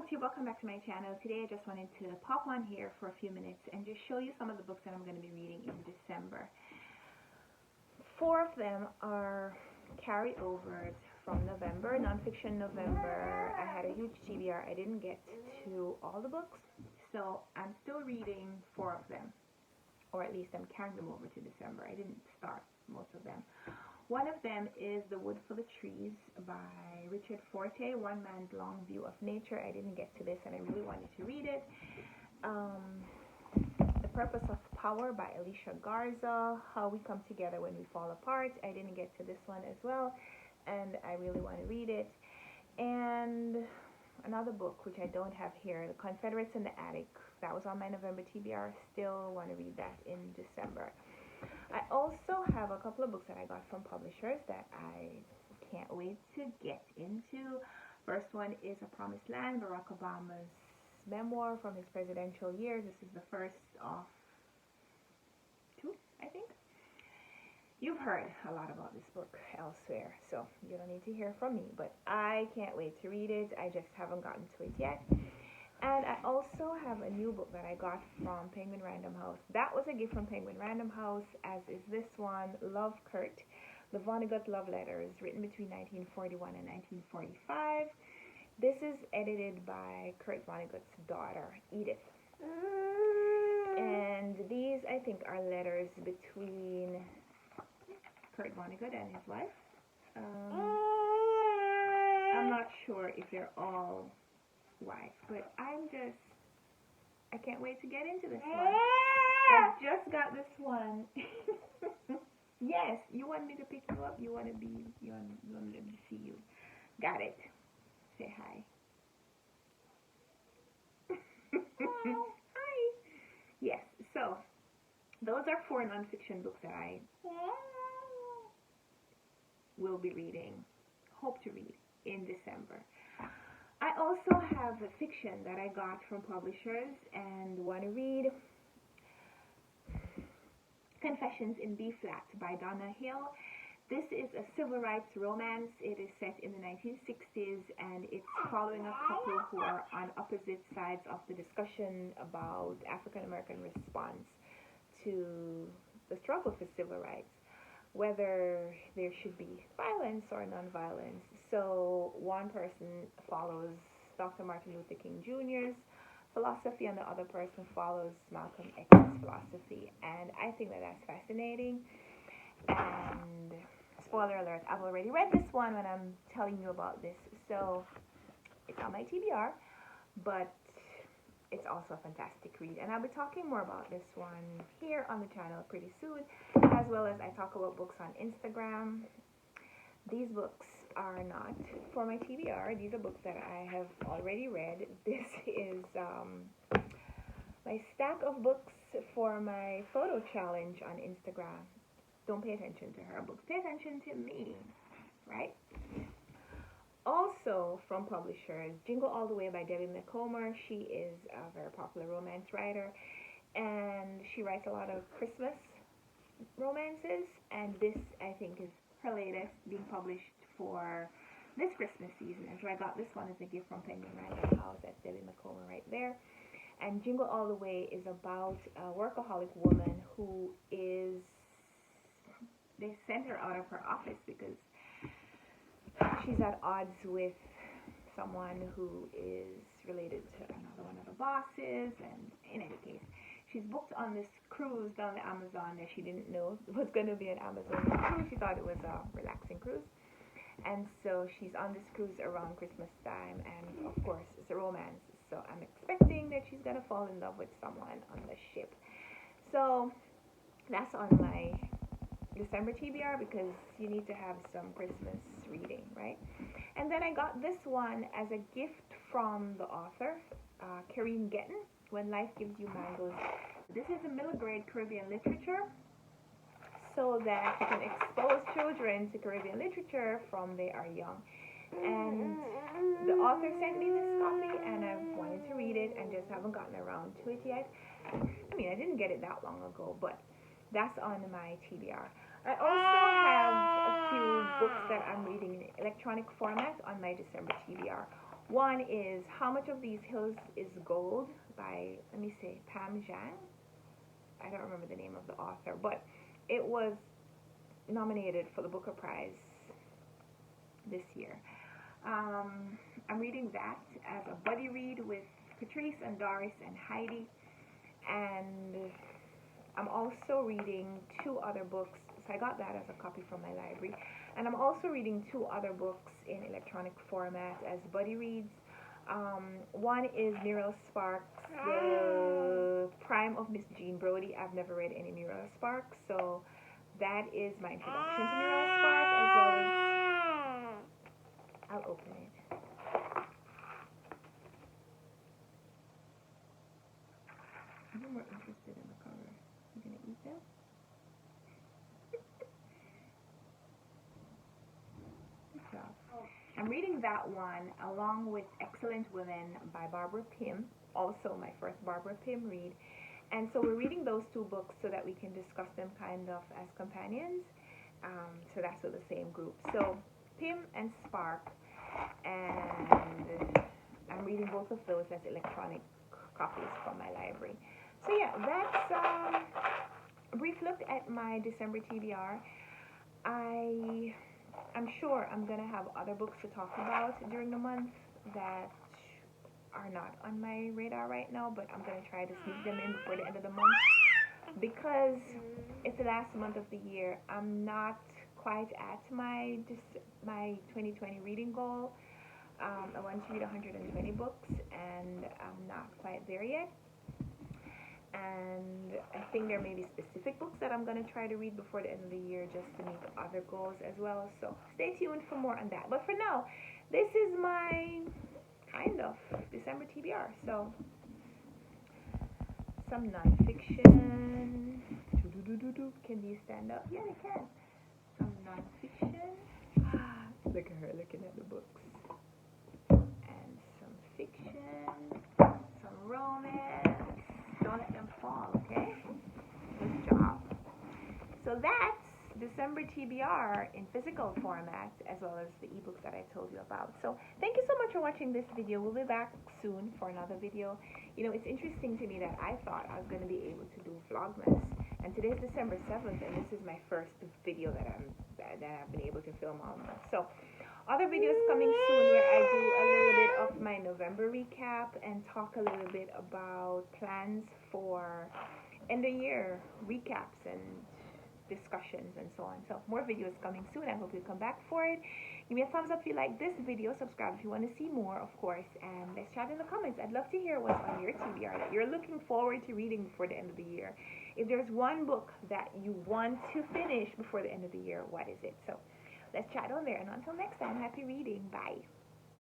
Fortey, welcome back to my channel. Today I just wanted to pop on here for a few minutes and just show you some of the books that I'm going to be reading in December. 4 of them are carryovers from November, nonfiction November. I had a huge TBR. I didn't get to all the books, so I'm still reading 4 of them, or at least I'm carrying them over to December. I didn't start most of them. One of them is The Wood for the Trees by Richard Fortey, One Man's Long View of Nature. I didn't get to this and I really wanted to read it. The Purpose of Power by Alicia Garza, How We Come Together When We Fall Apart. I didn't get to this one as well and I really want to read it. And another book which I don't have here, The Confederates in the Attic. That was on my November TBR. Still want to read that in December. I also have a couple of books that I got from publishers that I can't wait to get into. First one is A Promised Land, Barack Obama's memoir from his presidential years. This is the first of 2, I think. You've heard a lot about this book elsewhere, so you don't need to hear from me, but I can't wait to read it. I just haven't gotten to it yet. And I also have a new book that I got from Penguin Random House. That was a gift from Penguin Random House, as is this one, Love, Kurt, the Vonnegut Love Letters, written between 1941 and 1945. This is edited by Kurt Vonnegut's daughter, Edith. And these, I think, are letters between Kurt Vonnegut and his wife. I'm not sure if they're all wife, but I can't wait to get into this one. I just got this one. Yes, you want me to pick you up? You want me to see you? Got it. Say hi. Hi. Yes, so those are 4 nonfiction books that I will be reading, hope to read in December. I also have a fiction that I got from publishers and want to read. Confessions in B Flat by Donna. This is a civil rights romance. It is set in the 1960s and it's following a couple who are on opposite sides of the discussion about African American response to the struggle for civil rights, whether there should be violence or non-violence. So one person follows Dr. Martin Luther King Jr.'s philosophy and the other person follows Malcolm X's philosophy. And I think that that's fascinating. And spoiler alert, I've already read this one when I'm telling you about this. So it's on my TBR, but it's also a fantastic read. And I'll be talking more about this one here on the channel pretty soon, as well as I talk about books on Instagram. These books are not for my TBR. These are books that I have already read. This is my stack of books for my photo challenge on Instagram. Don't pay attention to her books. Pay attention to me, right? Also from publishers, Jingle All the Way by Macomber. She is a very popular romance writer, and she writes a lot of Christmas romances, and this, I think, is her latest, being published for this Christmas season. And so I got this one as a gift from Penguin Random House. That's Macomber right there. And Jingle All the Way is about a workaholic woman who is, they sent her out of her office because she's at odds with someone who is related to another one of the bosses. And in any case, she's booked on this cruise down the Amazon that she didn't know was going to be an Amazon cruise. She thought it was a relaxing cruise. And so she's on this cruise around Christmas time, and of course it's a romance. So I'm expecting that she's going to fall in love with someone on the ship. So that's on my December TBR because you need to have some Christmas reading, right? And then I got this one as a gift from the author, Kereen, Getten, When Life Gives You Mangoes. This is a middle grade Caribbean literature, so that you can expose children to Caribbean literature from they are young. And the author sent me this copy and I wanted to read it and just haven't gotten around to it yet. I mean, I didn't get it that long ago, but that's on my TBR. I also have a few books that I'm reading in electronic format on my December TBR. One is How Much of These Hills is Gold by, let me say, Pam Zhang. I don't remember the name of the author, but it was nominated for the Booker Prize this year. I'm reading that as a buddy read with Patrice and Doris and Heidi, and I'm also reading 2 other books. So I got that as a copy from my library, and I'm also reading 2 other books in electronic format as buddy reads. One is Muriel Sparks, The Prime of Miss Jean Brodie. I've never read any Muriel Sparks, so that is my introduction to Muriel Sparks, as well as, I'll open it. I'm more interested in the cover. You gonna eat them? Good job. I'm reading that one along with Excellent Women by Barbara Pym, also my first Barbara Pym read. And so we're reading those 2 books so that we can discuss them kind of as companions. So that's with the same group. So Pym and Spark, and I'm reading both of those as electronic copies from my library. So yeah, that's a brief look at my December TBR. I'm sure I'm going to have other books to talk about during the month that are not on my radar right now, but I'm going to try to sneak them in before the end of the month, because it's the last month of the year. I'm not quite at my 2020 reading goal. I want to read 120 books, and I'm not quite there yet. And I think there may be specific books that I'm going to try to read before the end of the year just to meet other goals as well. So stay tuned for more on that. But for now, this is my kind of December TBR. So some nonfiction. Can these stand up? Yeah, they can. Some nonfiction. Look at her looking at the books. And some fiction. Some romance. Don't let them fall, okay? Good job. So that's December TBR in physical format, as well as the ebooks that I told you about. So thank you so much for watching this video. We'll be back soon for another video. You know, it's interesting to me that I thought I was going to be able to do Vlogmas, and today's December 7th, and this is my first video that I've been able to film all month. So other videos coming soon where I do a little bit of my November recap and talk a little bit about plans for end of year recaps and discussions and so on. So more videos coming soon. I hope you come back for it. Give me a thumbs up if you like this video. Subscribe if you want to see more, of course. And let's chat in the comments. I'd love to hear what's on your TBR that you're looking forward to reading before the end of the year. If there's one book that you want to finish before the end of the year, what is it? So let's chat on there. And until next time, happy reading. Bye.